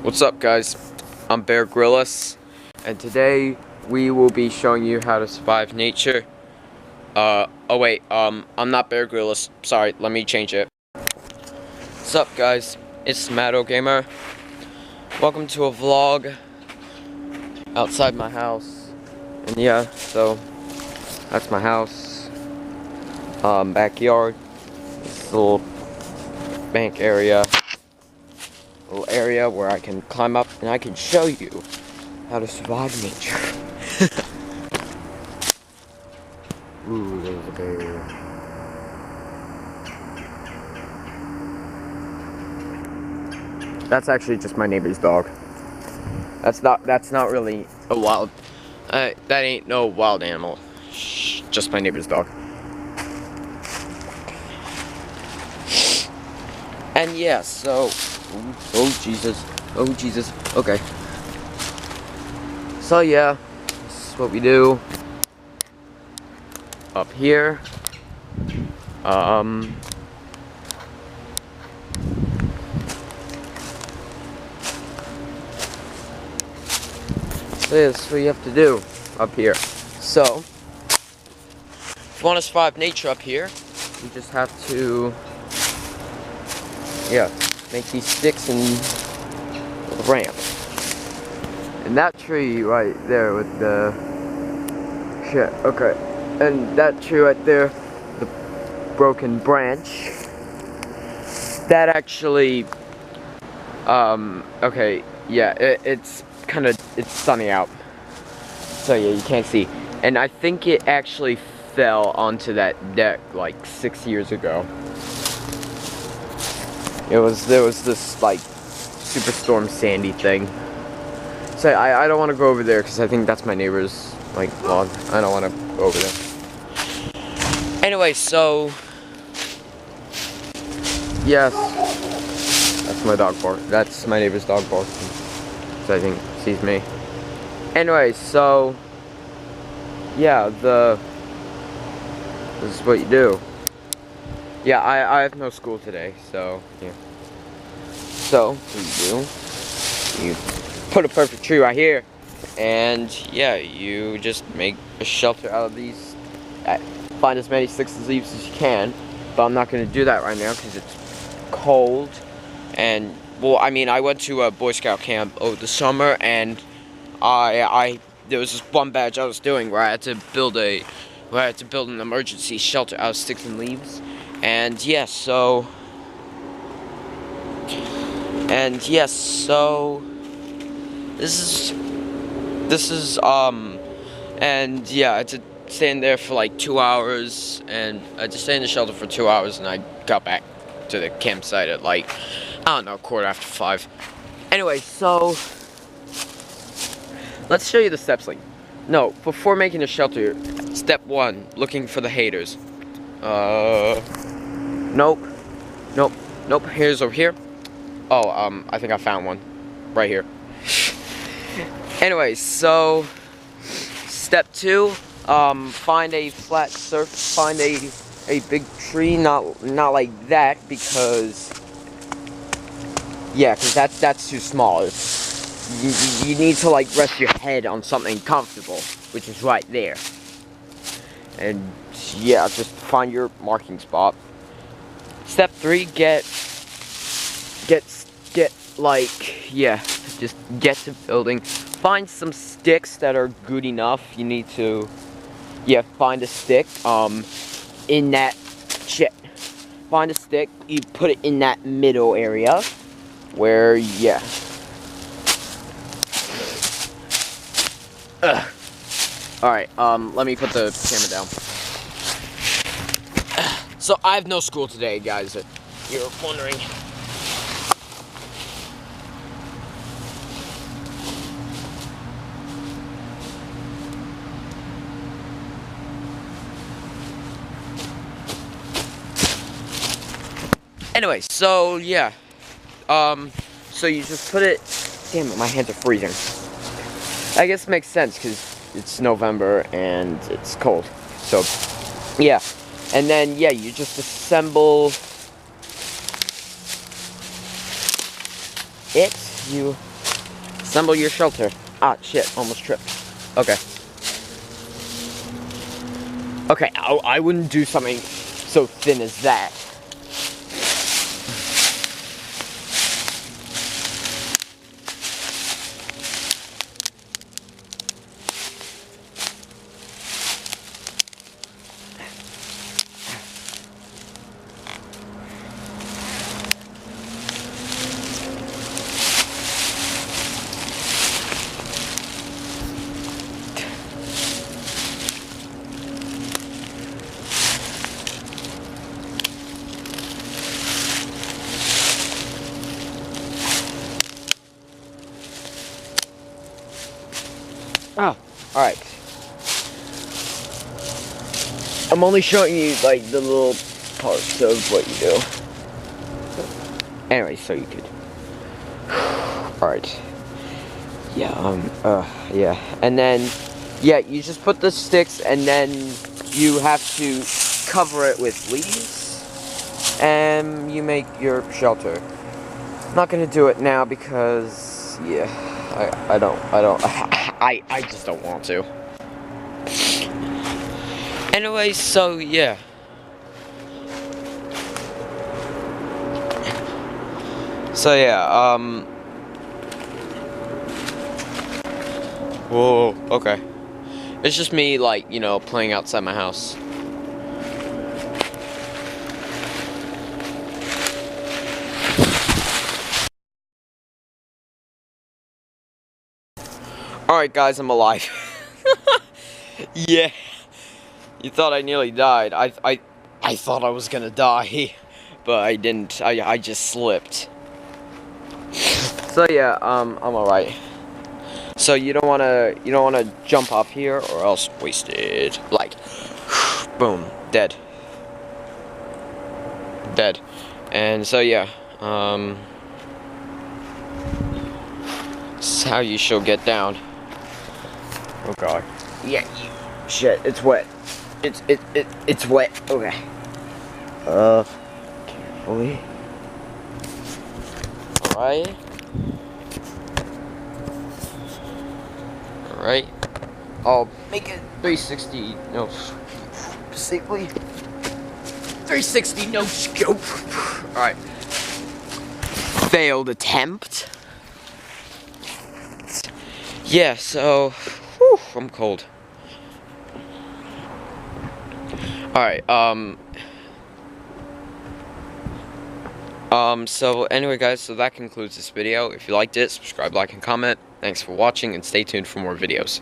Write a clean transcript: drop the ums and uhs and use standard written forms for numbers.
What's up, guys? I'm Bear Grylls, and today we will be showing you how to survive nature. I'm not Bear Grylls. Sorry, let me change it. What's up, guys? It's Matto Gamer. Welcome to a vlog outside my house. And yeah, so that's my house. Backyard. This little bank area. Little area where I can climb up and I can show you how to survive nature. Ooh, there's a bear. That's actually just my neighbor's dog. That's not really a wild. That ain't no wild animal. Shh, just my neighbor's dog. And yeah, so oh Jesus, okay. So yeah, this is what we do up here. So yeah, that's what you have to do up here. So if you want to survive nature up here, you just have to, yeah, make these sticks and a ramp. And that tree right there with the shit, okay. And that tree right there, the broken branch, that actually, okay, yeah, it's sunny out. So yeah, you can't see. And I think it actually fell onto that deck like 6 years ago. There was this like Superstorm Sandy thing. So I don't want to go over there because I think that's my neighbor's like lawn. I don't want to go over there. Anyway, so yes, that's my dog bark. That's my neighbor's dog barking. So I think sees me. Anyway, so yeah, this is what you do. Yeah, I have no school today, so yeah. So what you do, you put a perfect tree right here, and yeah, you just make a shelter out of these. Find as many sticks and leaves as you can, but I'm not going to do that right now because it's cold. And well, I mean, I went to a Boy Scout camp over the summer, and there was this one badge I was doing where I had to build an emergency shelter out of sticks and leaves. And yes, so this is and yeah, I had to stay in there for like 2 hours, and I had to stay in the shelter for 2 hours, and I got back to the campsite at like, I don't know, 5:15. Anyway, so let's show you the steps. Like, no, before making a shelter, step 1, looking for the haters. Nope. Here's over here. Oh, I think I found one right here. Anyway, so step 2, find a flat surface. Find a big tree, not like that, because yeah, because that's too small. You need to like rest your head on something comfortable, which is right there. And yeah, just find your marking spot. Step 3, just get to building. Find some sticks that are good enough. You need to, yeah, find a stick, in that shit. Find a stick, you put it in that middle area, where, yeah. Alright, let me put the camera down. So, I have no school today, guys, if you're wondering. Anyway, so, yeah. So you just put it... Damn it, my hands are freezing. I guess it makes sense, because it's November and it's cold. So, yeah. And then, yeah, you just assemble it. You Assemble your shelter. Ah, shit, almost tripped. Okay. Okay, I wouldn't do something so thin as that. Oh, alright. I'm only showing you, like, the little parts of what you do. Anyway, so you could. Alright. Yeah, yeah. And then, yeah, you just put the sticks, and then you have to cover it with leaves, and you make your shelter. I'm not gonna do it now because, yeah, I just don't want to. Anyway, so yeah. So yeah, whoa, okay. It's just me, like, you know, playing outside my house. Alright guys, I'm alive. Yeah. You thought I nearly died. I thought I was gonna die, but I didn't. I just slipped. So yeah, I'm alright. So you don't wanna jump off here or else wasted. Like, boom, dead. Dead. And so yeah, this is how you shall get down. Oh god. Yeah, shit, it's wet. It's wet. Okay. Carefully. Alright. Alright. I'll make it 360, no, safely. 360, no scope. Alright. Failed attempt. Yeah, so, whew, I'm cold. Alright, so anyway guys, so that concludes this video. If you liked it, subscribe, like, and comment. Thanks for watching, and stay tuned for more videos.